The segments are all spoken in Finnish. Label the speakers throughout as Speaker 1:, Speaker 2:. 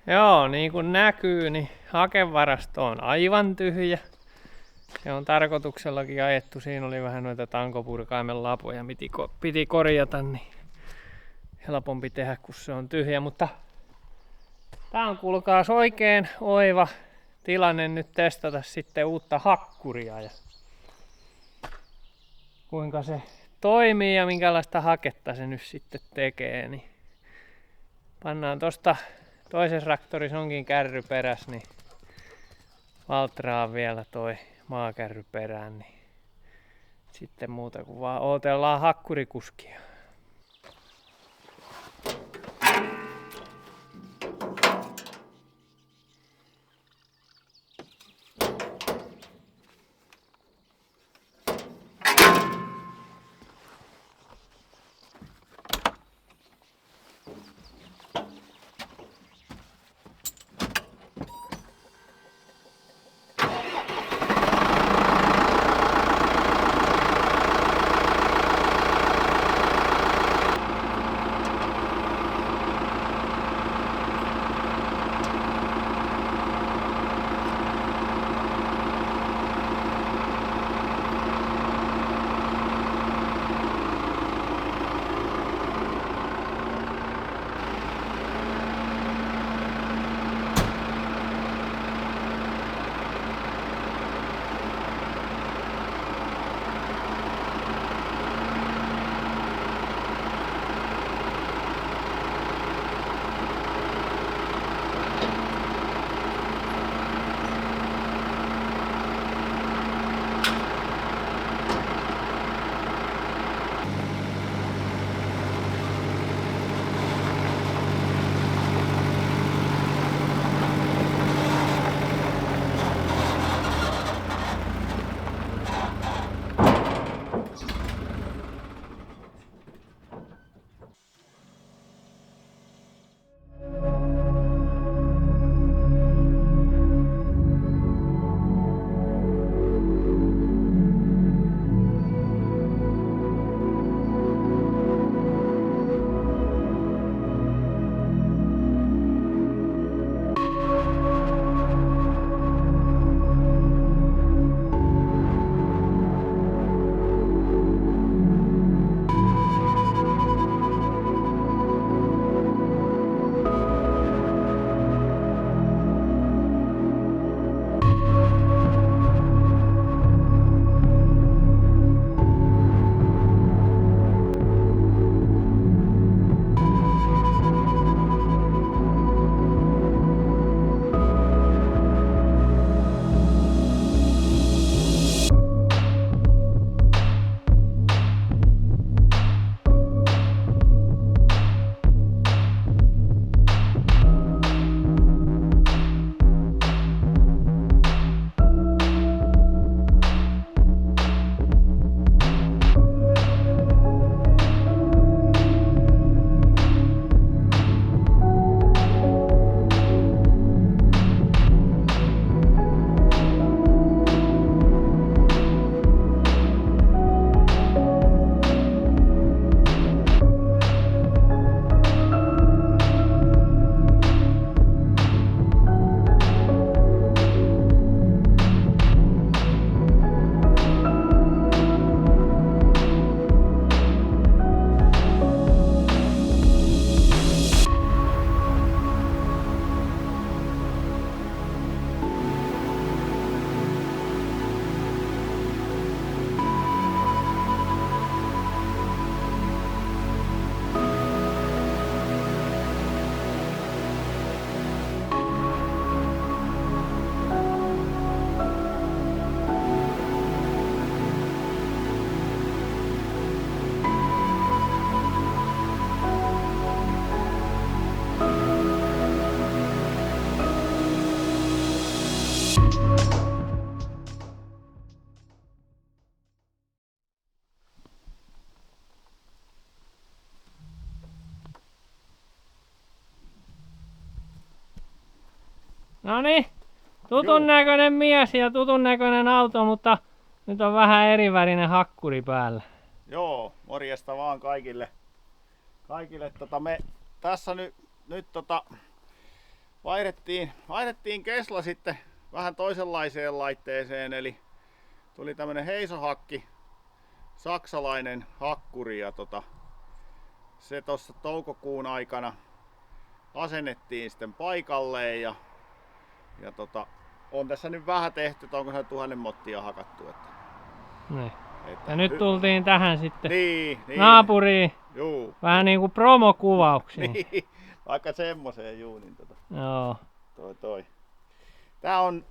Speaker 1: Joo, niin kuin näkyy, niin hakevarasto on aivan tyhjä. Se on tarkoituksellakin ajettu. Siinä oli vähän noita tankopurkaimen lapoja, piti korjata, niin helpompi tehdä, kun se on tyhjä. Mutta tää on kuulkaas oikein oiva tilanne nyt testata sitten uutta hakkuria. Ja kuinka se toimii ja minkälaista haketta se nyt sitten tekee. Niin pannaan tosta toisessa traktorissa onkin kärry perässä, niin Valtraan vielä toi maakärry perään, niin sitten muuta kuin vaan odotellaan hakkurikuskia. Noniin, tutun näköinen mies ja tutun näköinen auto, mutta nyt on vähän erivärinen hakkuri päällä.
Speaker 2: Joo, morjesta vaan kaikille. Me tässä nyt vaihdettiin kesla sitten vähän toisenlaiseen laitteeseen, eli tuli tämmönen heisohakki, saksalainen hakkuri, ja se tuossa toukokuun aikana asennettiin sitten paikalleen, ja on tässä nyt vähän tehty, että onko se 1000 mottia hakattu.
Speaker 1: Niin. Ja nyt tultiin tähän sitten
Speaker 2: niin,
Speaker 1: naapuriin,
Speaker 2: juu.
Speaker 1: vähän niinku promokuvauksiin.
Speaker 2: Niin, vaikka semmoseen juu, niin
Speaker 1: Joo.
Speaker 2: toi. Tää on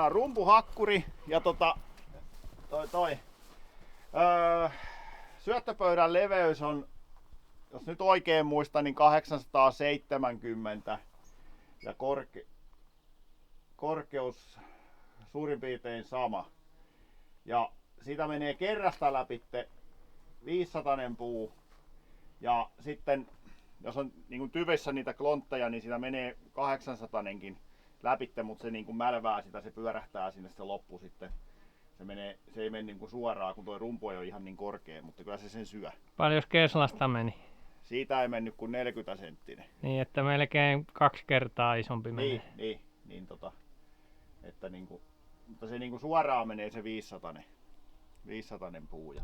Speaker 2: rumpuhakkuri ja syöttöpöydän leveys on, jos nyt oikein muistan, niin 870 ja korkeus suurin piirtein sama. Ja siitä menee kerrasta läpitte 500 puu, ja sitten jos on niin kuin tyvessä niitä klontteja, niin siitä menee 800-nenkin läpitte, mutta se niin kuin mälvää sitä, se pyörähtää sinne se loppu sitten. Se ei mene niin kuin suoraan, kun tuo rumpu ei ole ihan niin korkea, mutta kyllä se sen syö.
Speaker 1: Paljon keslasta meni?
Speaker 2: Siitä ei mennyt kuin 40 senttinen.
Speaker 1: Niin, että melkein 2 kertaa isompi menee.
Speaker 2: Niin, että niin kuin, mutta se niin kuin suoraan menee se 500 puu. Ja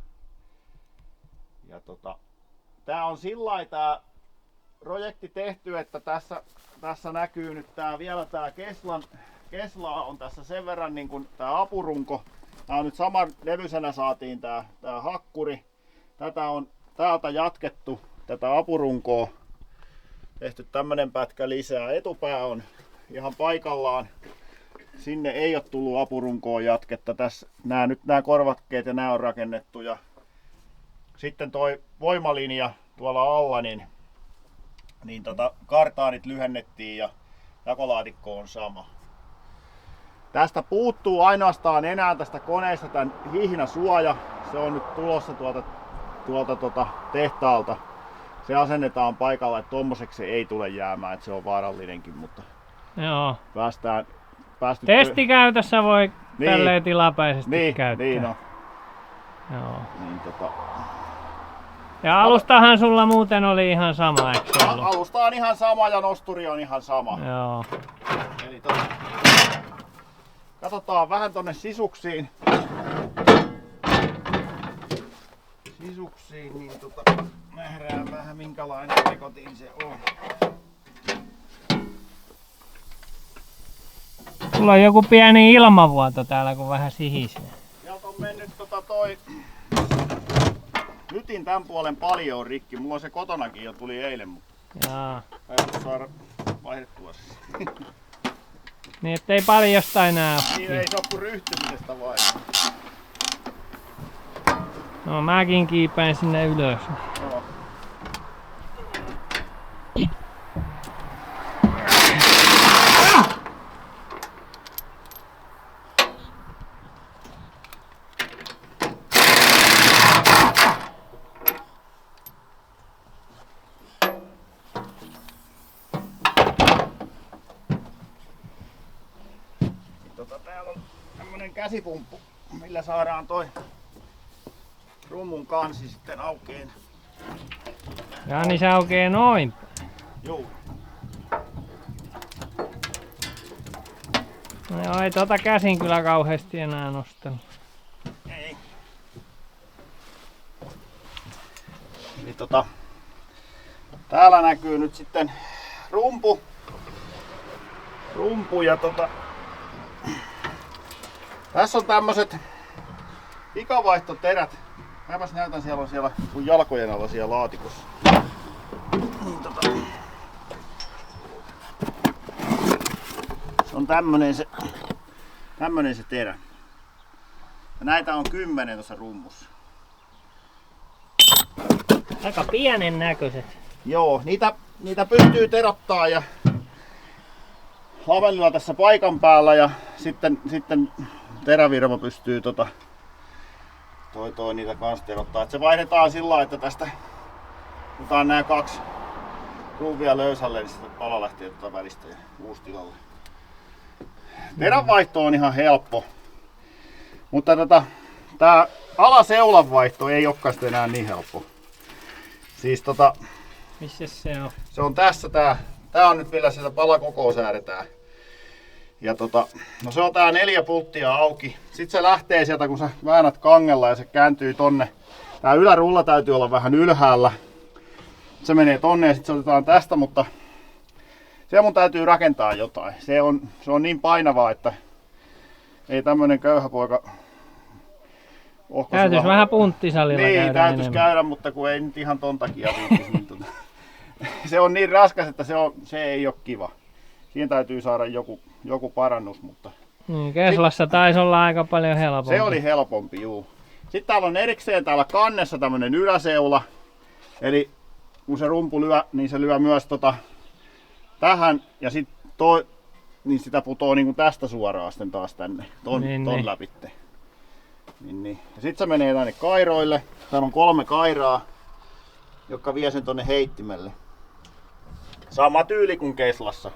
Speaker 2: tää on sillai tää projekti tehty, että tässä näkyy nyt vielä tää Kesla on tässä sen verran niin kuin tää apurunko. Tää on nyt saman levyisenä saatiin tää hakkuri. Tätä on täältä jatkettu tätä apurunkoa. Tehty tämmönen pätkä lisää. Etupää on ihan paikallaan. Sinne ei ole tullut apurunkoon jatketta. Tässä nämä korvakkeet ja nämä on rakennettu. Ja sitten toi voimalinja tuolla alla, niin kartaanit lyhennettiin ja jakolaatikko on sama. Tästä puuttuu ainoastaan enää tästä koneesta tämän hihnasuoja. Se on nyt tulossa tuolta tehtaalta. Se asennetaan paikalla, että tommoseksi se ei tule jäämään, että se on vaarallinenkin, mutta
Speaker 1: Joo.
Speaker 2: päästy
Speaker 1: Testikäytössä voi tälleen tilapäisesti käyttää.
Speaker 2: Niin no.
Speaker 1: Joo.
Speaker 2: Niin,
Speaker 1: Ja alustahan sulla muuten oli ihan sama, eikö se ollut?
Speaker 2: Alusta on ihan sama ja nosturi on ihan sama.
Speaker 1: Joo.
Speaker 2: Eli katsotaan vähän tonne sisuksiin. Niin nähdään vähän minkälainen tekotin se on.
Speaker 1: Sulla on joku pieni ilmavuoto täällä, kun vähän sihisee.
Speaker 2: Sieltä on mennyt nytin tän puolen paljon rikki. Mulla on se kotonakin jo, tuli eilen, mutta täytyy saada vaihdettua se.
Speaker 1: Niin ettei paljon jostain näe.
Speaker 2: Niin ei se oo kuin ryhtymisestä vain.
Speaker 1: No mäkin kiipeen sinne ylös.
Speaker 2: Joo. Täällä on tämmönen käsipumppu, millä saadaan toi rummun kansi sitten aukeen.
Speaker 1: Ja niin se aukee noin.
Speaker 2: Juu.
Speaker 1: No joo, ei käsin kyllä kauheasti enää nostella.
Speaker 2: Ei. Eli täällä näkyy nyt sitten rumpu ja tässä on tämmöset pikavaihtoterät. Mäpäs näytän, siellä on siellä sun jalkojen alla siellä laatikossa. Niin se on tämmönen se terä. Ja näitä on 10 tuossa rummussa.
Speaker 1: Aika pienen näköiset.
Speaker 2: Joo, niitä pystyy terottaa ja lavellilla tässä paikan päällä ja sitten terävirmo pystyy niitä kans terottaa. Et se vaihdetaan sillä lailla, että tästä otetaan nämä 2 ruuvia löysälle, niin sitten pala lähtee välistä ja uusi tilalle. Teränvaihto on ihan helppo, mutta tää alaseulan vaihto ei olekaan enää niin helppo. Siis
Speaker 1: missä se on?
Speaker 2: Se on tässä tää on nyt millä sitä palakokoa säädetään. Ja no se on tää 4 pulttia auki. Sitten se lähtee sieltä, kun sä väännät kangella ja se kääntyy tonne. Tää ylärulla täytyy olla vähän ylhäällä. Se menee tonne ja sitten se otetaan tästä, mutta se mun täytyy rakentaa jotain. Se on niin painavaa, että ei tämmönen köyhä poika.
Speaker 1: Täytyis vähän punttisalilla
Speaker 2: niin,
Speaker 1: käydä
Speaker 2: täytyis
Speaker 1: enemmän.
Speaker 2: käydä, mutta kun ei nyt ihan ton takia viittis, niin se on niin raskas, että se ei ole kiva. Siihen täytyy saada joku parannus, mutta
Speaker 1: Niin, Keslassa taisi olla aika paljon helpompi.
Speaker 2: se oli helpompi, juu. Sitten täällä on erikseen täällä kannessa tämmönen yläseula. Eli kun se rumpu lyö, niin se lyö myös tähän ja sit niin sitä putoo niinku tästä suoraan sitten taas tänne, ton läpitte. Niin. Ja sit se menee tänne kairoille. Täällä on 3 kairaa, jotka vie sen tonne heittimelle. Sama tyyli kuin Keslassa.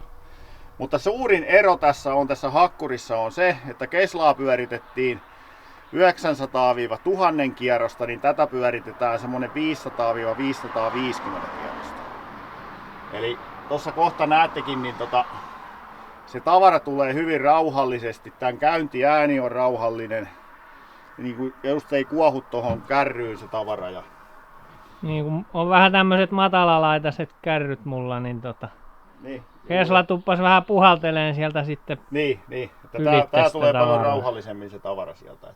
Speaker 2: Mutta suurin ero tässä hakkurissa on se, että Keslaa pyöritettiin 900-1000 kierrosta, niin tätä pyöritetään semmonen 500-550 kierrosta. Eli tuossa kohta näettekin, niin se tavara tulee hyvin rauhallisesti. Tän käyntiääni on rauhallinen. Niin kuin just ei kuohu tohon kärryyn se tavara. Ja
Speaker 1: Niin kun on vähän tämmöiset matalalaitaiset kärryt mulla, niin
Speaker 2: niin,
Speaker 1: Kesla tuppas vähän puhalteleen sieltä sitten.
Speaker 2: Niin. Että
Speaker 1: Ylittää
Speaker 2: tää
Speaker 1: sitä
Speaker 2: tulee paljon
Speaker 1: tavaraa.
Speaker 2: rauhallisemmin se tavara sieltä.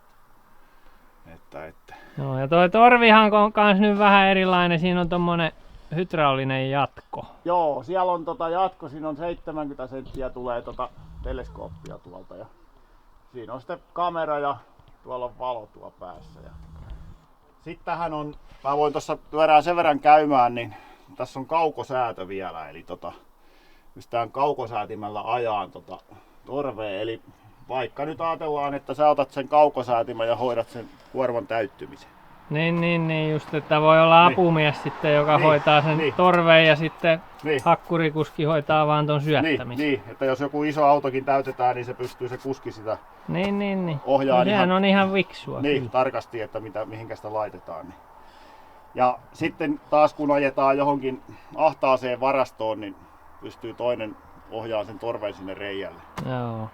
Speaker 2: Että.
Speaker 1: Joo, ja toi torvihan on kans nyt vähän erilainen, siinä on tommonen hydraulinen jatko.
Speaker 2: Joo, siellä on jatko, siinä on 70 senttiä tulee teleskooppia tuolta. Ja siinä on sitten kamera ja tuolla on valo tuolla päässä. Ja sitten tähän on, mä voin tuossa pyörää sen verran käymään, niin tässä on kaukosäätö vielä. Eli pystytään kaukosäätimellä ajaan torvea. Eli vaikka nyt ajatellaan, että sä otat sen kaukosäätimen ja hoidat sen kuorman täyttymisen.
Speaker 1: Niin, just että voi olla apumies sitten, joka hoitaa sen torveen ja sitten hakkurikuski hoitaa vaan ton syöttämisen.
Speaker 2: Niin, että jos joku iso autokin täytetään, niin se pystyy se kuski sitä
Speaker 1: Niin.
Speaker 2: ohjaa.
Speaker 1: Sehän on ihan viksua.
Speaker 2: Niin,
Speaker 1: kyllä.
Speaker 2: tarkasti, että mihinkä sitä laitetaan. Niin. Ja sitten taas kun ajetaan johonkin ahtaaseen varastoon, niin pystyy toinen ohjaamaan sen torven sinne reijälle.
Speaker 1: Joo.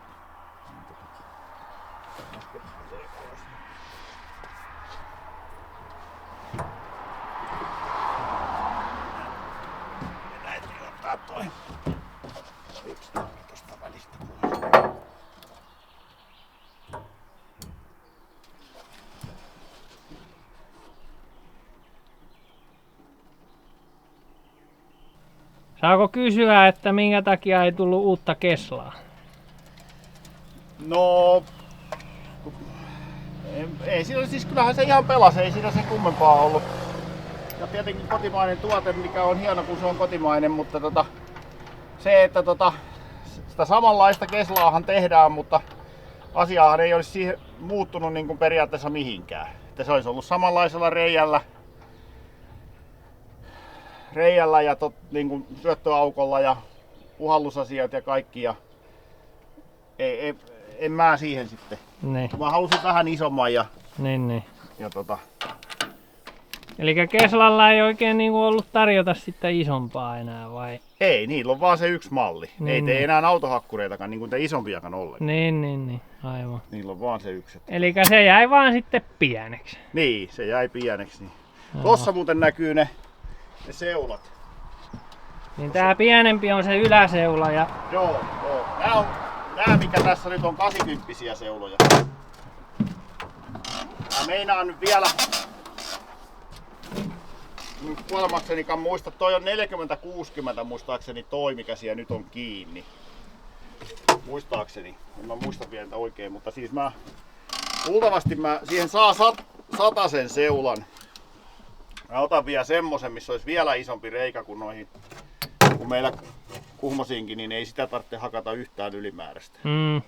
Speaker 2: Yksi tuosta välistä pois.
Speaker 1: Saako kysyä, että minkä takia ei tullut uutta Keslaa?
Speaker 2: No, ei siinä siis kyllähän se ihan pelasi, ei siinä sen kummempaa ollut. Ja tietenkin kotimainen tuote, mikä on hieno kun se on kotimainen, mutta se, että sitä samanlaista Keslaahan tehdään, mutta asiahan ei olisi siihen muuttunut niin kuin periaatteessa mihinkään. Että se olisi ollut samanlaisella reijällä ja niin kuin syöttöaukolla ja puhallusasiat ja kaikki. Ja en mä siihen sitten.
Speaker 1: Niin.
Speaker 2: Mä halusin vähän isomman ja
Speaker 1: Eli Keslalla ei oikein niinku ollut tarjota sitten isompaa enää vai?
Speaker 2: ei, niillä on vaan se yksi malli. Ei tee enää autohakkureitakaan, niin kuin te isompiakaan ollenkaan.
Speaker 1: Niin, aivan.
Speaker 2: Niillä on vaan se yksi.
Speaker 1: Eli se jäi vaan sitten pieneksi.
Speaker 2: Niin, se jäi pieneksi. Niin. Tossa muuten näkyy ne seulat.
Speaker 1: Niin tää pienempi on se yläseula ja...
Speaker 2: Joo. Nää mikä tässä nyt on 80 seuloja. Mä meinaan nyt vielä kuolemaksenikaan muista, toi on 40-60 muistaakseni toi mikä siellä nyt on kiinni. Muistaakseni, en mä muista vielä oikein, mutta siis luultavasti siihen saa 100 seulan. Mä otan vielä semmosen, missä olisi vielä isompi reikä kuin noihin. Kun meillä kuhmosiinkin, niin ei sitä tarvitse hakata yhtään ylimääräistä. Niin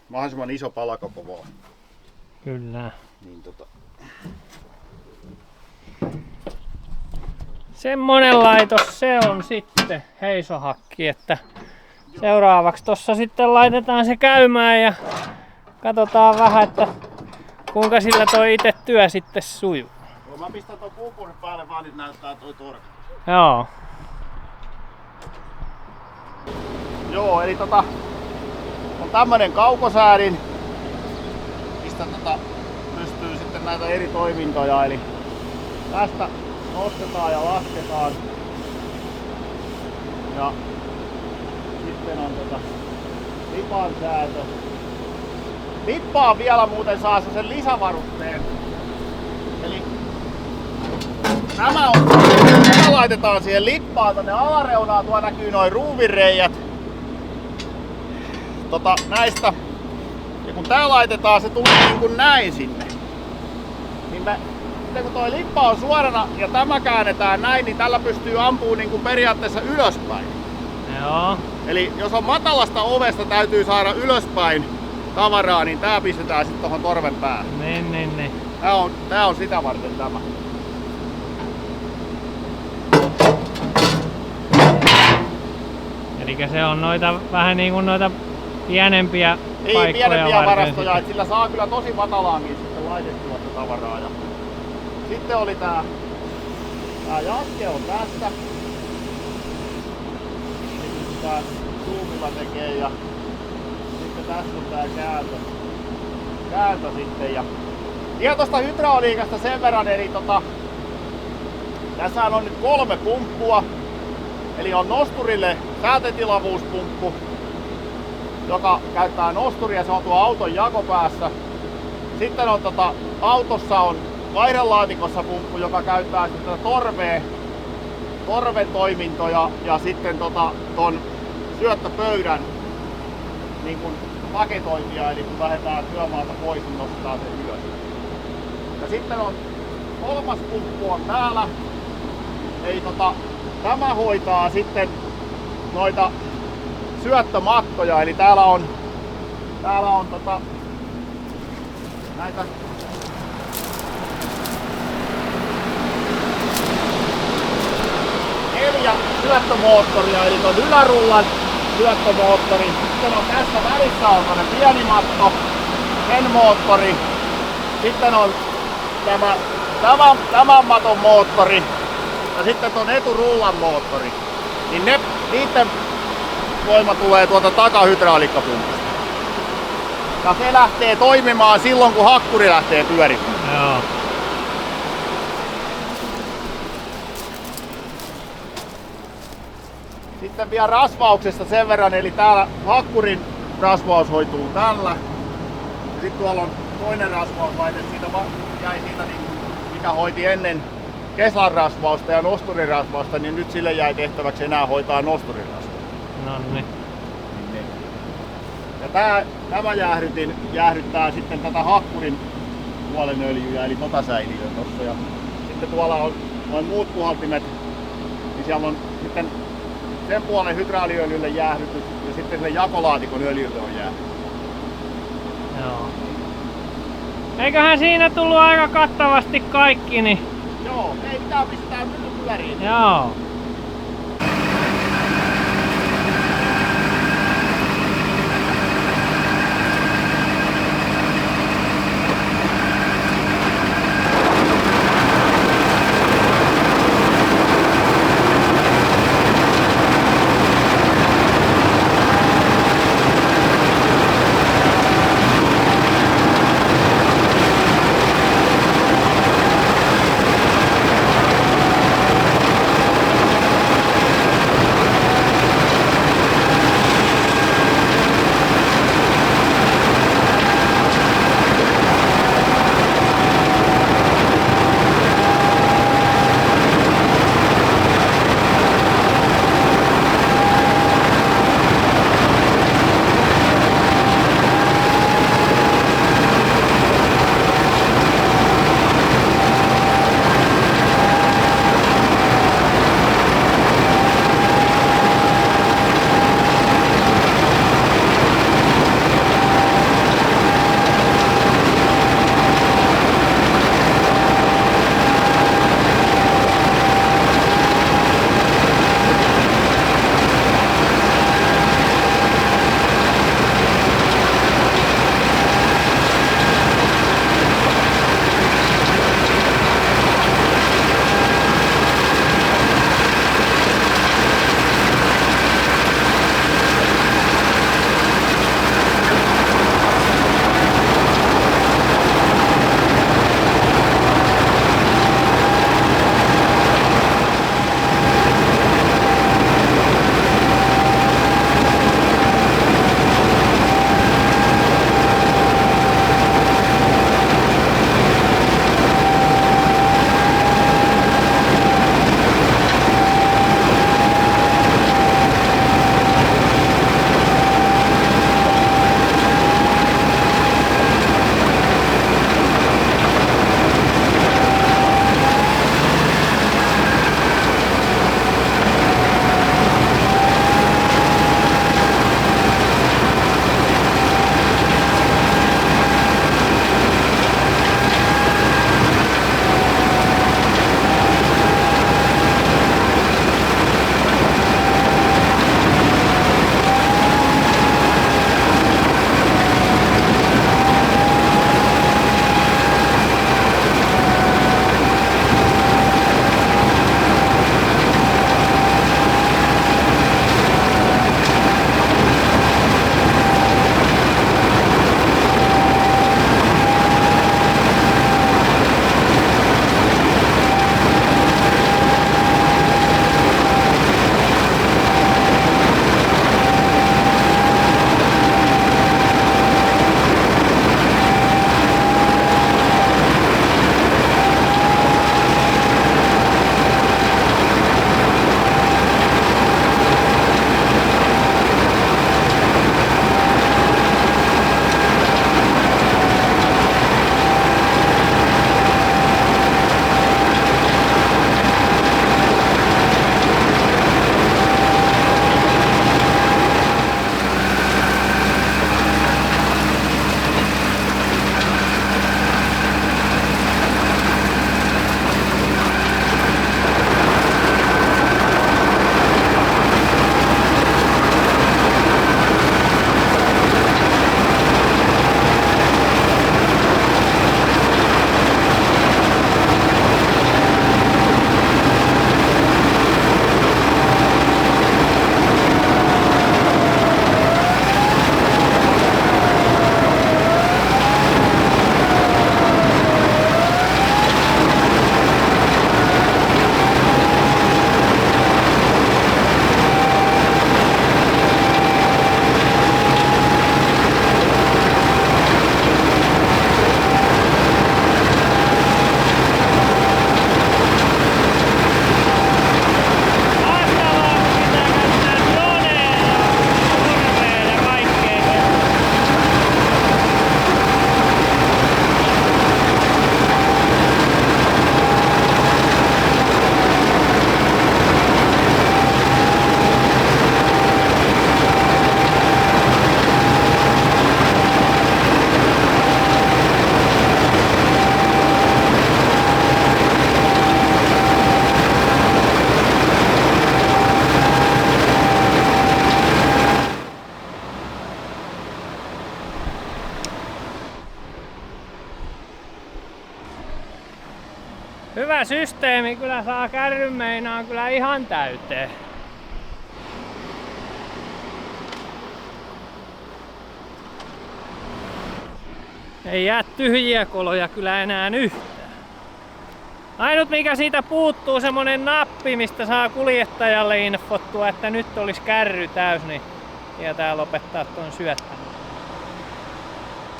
Speaker 2: mahdollisimman iso palakoko vaan.
Speaker 1: Kyllä.
Speaker 2: Niin
Speaker 1: Semmonen laitos se on sitten heisohakki, että seuraavaksi tossa sitten laitetaan se käymään ja katsotaan vähän, että kuinka sillä toi itse työ sitten sujuu.
Speaker 2: Mä pistän ton puupun päälle vaan, niin näyttää toi torka.
Speaker 1: Joo.
Speaker 2: Joo, eli on tämmönen kaukosäädin, mistä pystyy sitten näitä eri toimintoja, eli tästä nostetaan ja lasketaan. Ja sitten on lipan säätö. Lippaan vielä muuten saa sen lisävarusteen. Eli nämä laitetaan siihen lippaan tonne alareunaan, tuo näkyy noin ruuvinreijät. Näistä. Ja kun tää laitetaan, se tulee niin kuin näin sinne. Niin sitten kun toi lippa on suorana ja tämä käännetään näin, niin tällä pystyy ampumaan niin kuin periaatteessa ylöspäin.
Speaker 1: Joo.
Speaker 2: Eli jos on matalasta ovesta täytyy saada ylöspäin tavaraa, niin tää pistetään sitten tohon torven päähän.
Speaker 1: Niin.
Speaker 2: Tää on sitä varten tämä.
Speaker 1: Elikkä se on noita vähän niinku noita pienempiä paikkoja
Speaker 2: Ei pienempiä
Speaker 1: varten
Speaker 2: varastoja,
Speaker 1: sitten.
Speaker 2: että sillä saa kyllä tosi matalaankin sitten laitettua sitä tavaraa. Ja sitten oli tää jaske on tässä. Tää zoomilla tekee ja sitten tässä on tää kääntö sitten. Ja tietoista hydrauliikasta sen verran, eli tässä on nyt 3 pumppua. Eli on nosturille säätötilavuuspumppu, joka käyttää nosturia, se on tuo auton jakopäässä. Sitten on autossa on vaihdelaatikkossa pumppu, joka käyttää sitten torven toimintoja ja sitten ton syöttöpöydän niin kuin paketointia, eli kun lähdetään työmaalta pois, niin nostetaan se ylös. Ja sitten on 3. pumppu on täällä. Eli tämä hoitaa sitten noita syöttömattoja, eli täällä on näitä neljä syöttömoottoria, eli ton ylärullan syöttömoottori. Sitten on tässä välissä on pieni matto, sen moottori. Sitten on tämän maton moottori. Ja sitten ton eturullan moottori, niin niiden voima tulee tuolta takahydrauliikkapumpusta. Ja se lähtee toimimaan silloin, kun hakkuri lähtee pyörimään.
Speaker 1: Joo.
Speaker 2: Sitten vielä rasvauksesta sen verran, eli täällä hakkurin rasvaus hoituu tällä. Ja sitten tuolla on toinen rasvauslaite, siitä jäi siitä mikä hoiti ennen Keslan rasvausta ja nosturin rasvausta, niin nyt sille jäi tehtäväksi enää hoitaa nosturin rasvausta.
Speaker 1: Nonni.
Speaker 2: Ja tämä jäähdyttää sitten tätä hakkurin puolen öljyä, eli säiliöä tossa. Ja sitten tuolla on noin muut puhaltimet, niin siellä on sitten sen puolen hydraaliöljylle jäähdytys ja sitten sille jakolaatikon öljylle on jäähdytys.
Speaker 1: Joo. Eiköhän siinä tullut aika kattavasti kaikki, niin
Speaker 2: Joo, ei mitään pistää nyt pyöriin.
Speaker 1: joo. Hyvä systeemi, kyllä saa kärryn meinaa kyllä ihan täyteen. Ei jää tyhjiä koloja kyllä enää yhtään. Ainut mikä siitä puuttuu semmonen nappi, mistä saa kuljettajalle infottua, että nyt olisi kärry täys, niin tietää lopettaa tuon syöttämän.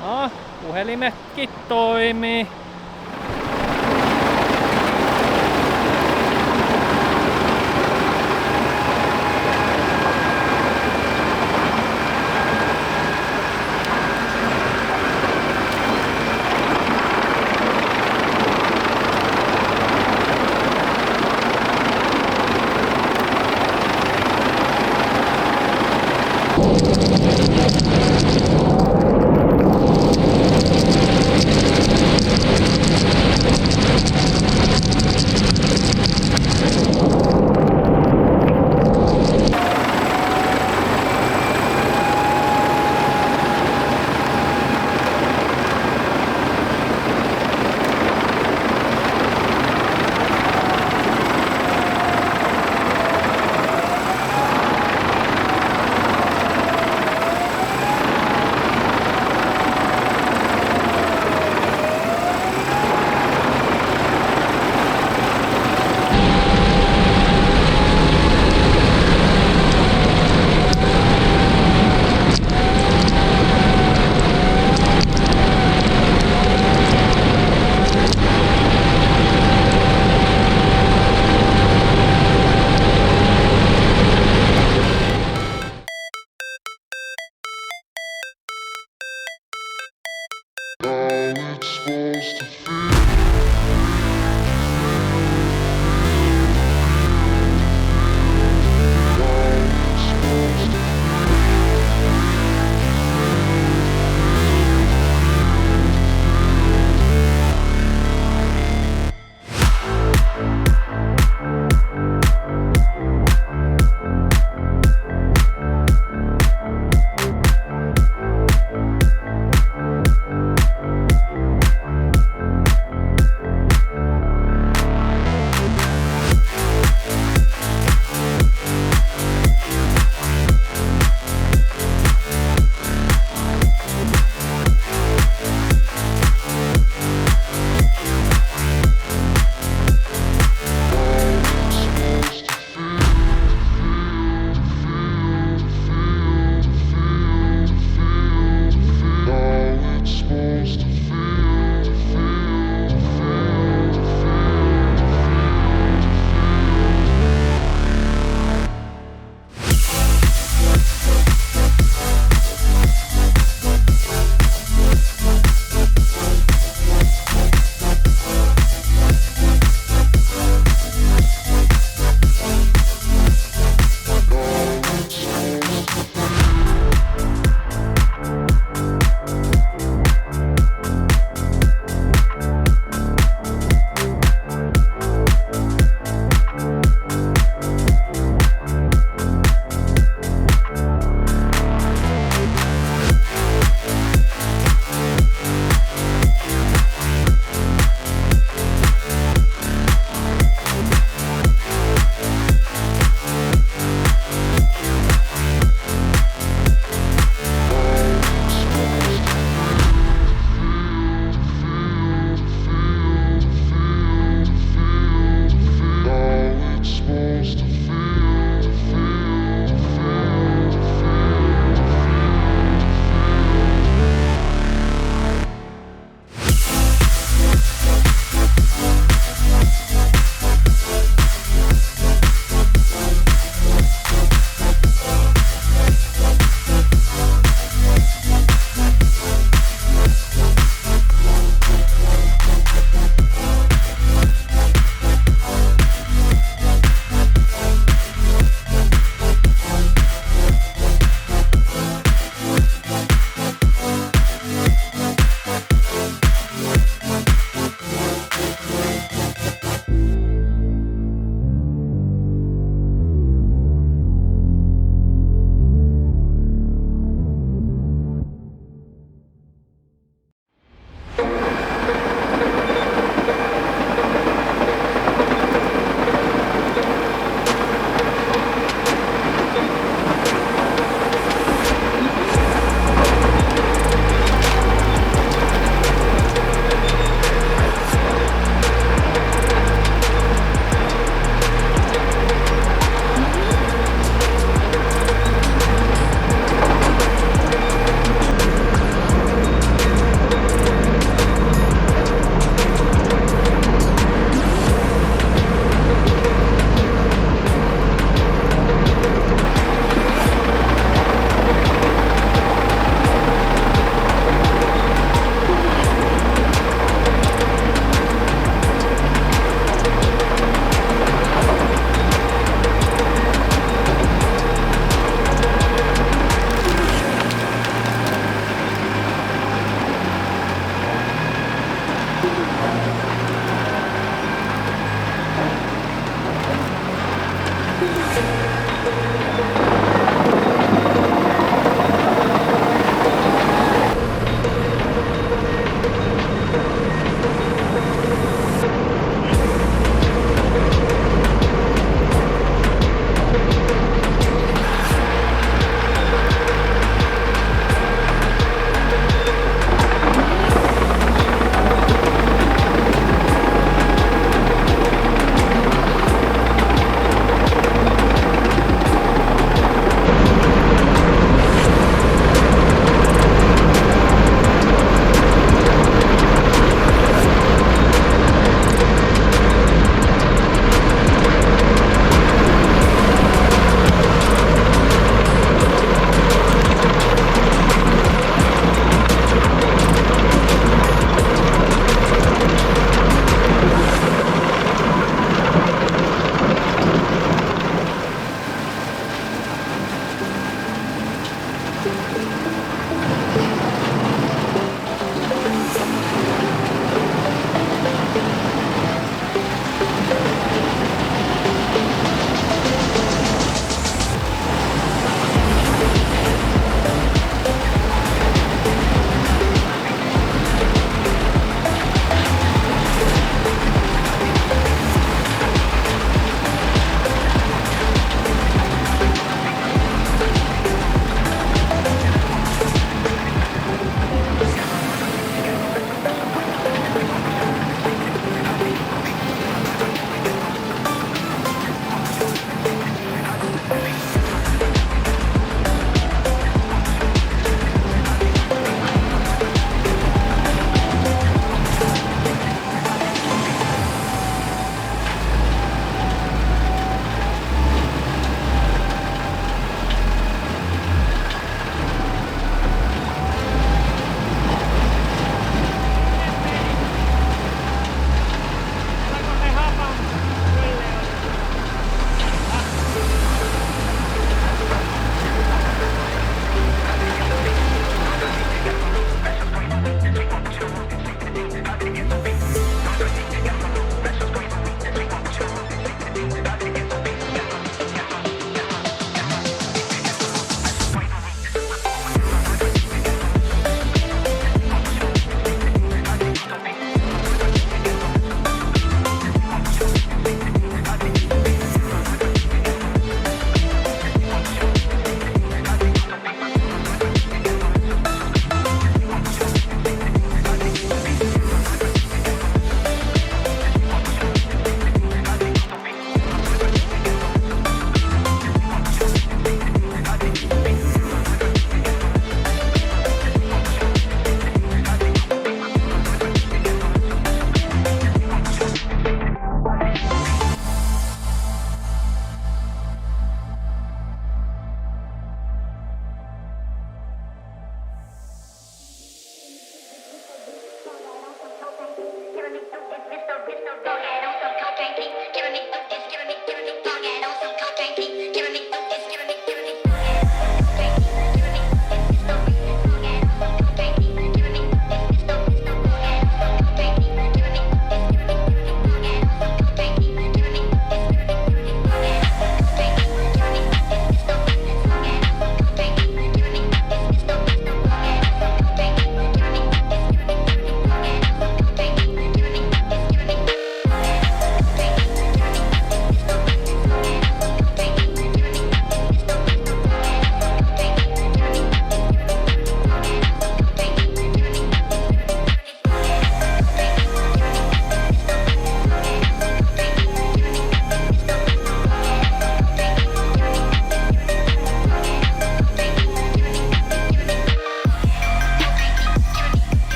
Speaker 1: No, puhelimetkin toimii.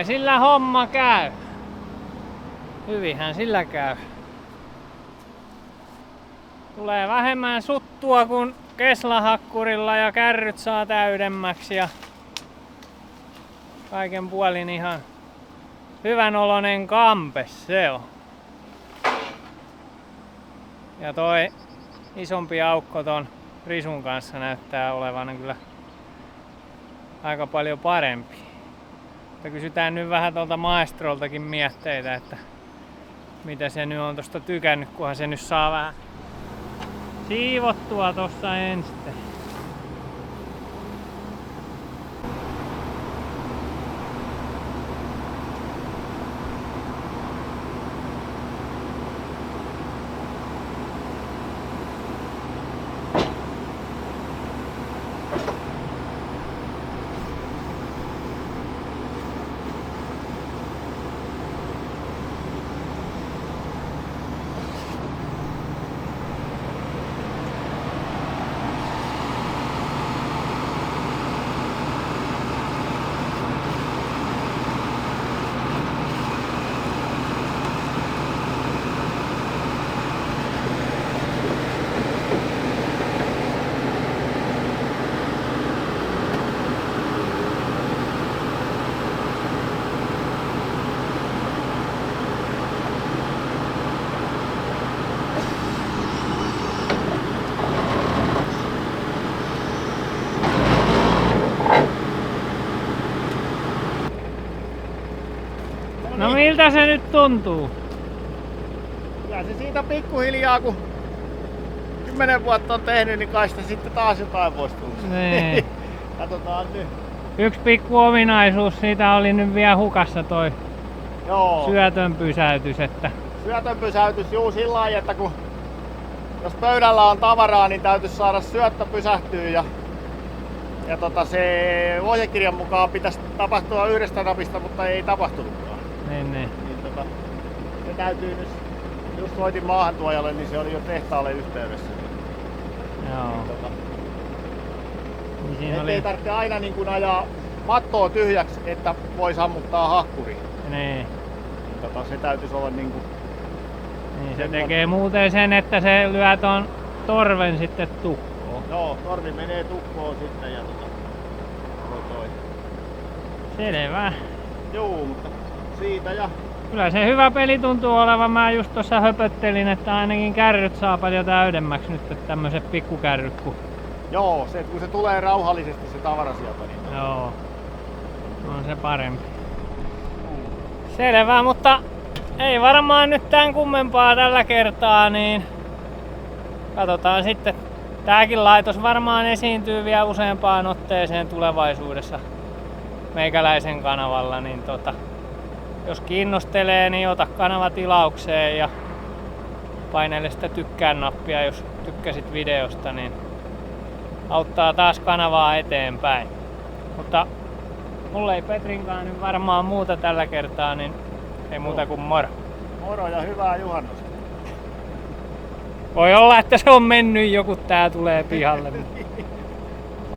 Speaker 1: Sillä homma käy. Hyvinhän sillä käy. Tulee vähemmän suttua kuin keslahakkurilla ja kärryt saa täydemmäksi ja kaiken puolin ihan hyvän oloinen kampe se on. Ja toi isompi aukko ton risun kanssa näyttää olevan kyllä aika paljon parempi. Mutta kysytään nyt vähän tuolta maestroltakin mietteitä, että mitä se nyt on tosta tykännyt, kunhan se nyt saa vähän siivottua tossa ensin. No miltä se nyt tuntuu?
Speaker 2: Kyllä se siitä pikkuhiljaa, kun 10 vuotta on tehnyt, niin kai sitä sitten taas jotain voisi tulla.
Speaker 1: Niin.
Speaker 2: Katsotaan nyt.
Speaker 1: Yksi pikku ominaisuus siitä oli nyt vielä hukassa toi syötön pysäytys. Että...
Speaker 2: Syötön pysäytys juu sillä lailla, että jos pöydällä on tavaraa, niin täytyisi saada syöttö pysähtyä ja se ohjekirjan mukaan pitäisi tapahtua yhdestä napista, mutta ei tapahtunutkaan.
Speaker 1: Niin.
Speaker 2: Se täytyy nyt, just soitin maahantuojalle, niin se oli jo tehtaalle yhteydessä.
Speaker 1: Joo. Niin
Speaker 2: ei tarvitse aina niin kuin ajaa mattoa tyhjäksi, että voi sammuttaa hakkuriin.
Speaker 1: Niin.
Speaker 2: Se täytyisi olla niin kuin...
Speaker 1: Niin se tekee muuten sen, että se lyö ton torven sitten tukkoon.
Speaker 2: Joo, torvi menee tukkoon sitten ja
Speaker 1: Selvä.
Speaker 2: Juu, mutta siitä ja...
Speaker 1: Kyllä se hyvä peli tuntuu olevan. Mä just tuossa höpöttelin, että ainakin kärryt saa paljon täydemmäksi nyt, että tämmöiset pikkukärryt.
Speaker 2: Joo, se, kun se tulee rauhallisesti se tavara sieltä. Niin...
Speaker 1: Joo, on se parempi. Selvä, mutta ei varmaan nyt tän kummempaa tällä kertaa, niin katsotaan sitten. Tääkin laitos varmaan esiintyy vielä useampaan otteeseen tulevaisuudessa meikäläisen kanavalla, niin jos kiinnostelee, niin ota kanava tilaukseen ja painele sitä tykkään nappia, jos tykkäsit videosta, niin auttaa taas kanavaa eteenpäin. Mutta mulla ei Petrinkaan nyt varmaan muuta tällä kertaa, niin ei muuta kuin moro.
Speaker 2: Moro ja hyvää juhannusta.
Speaker 1: Voi olla, että se on mennyt joku, tää tulee pihalle.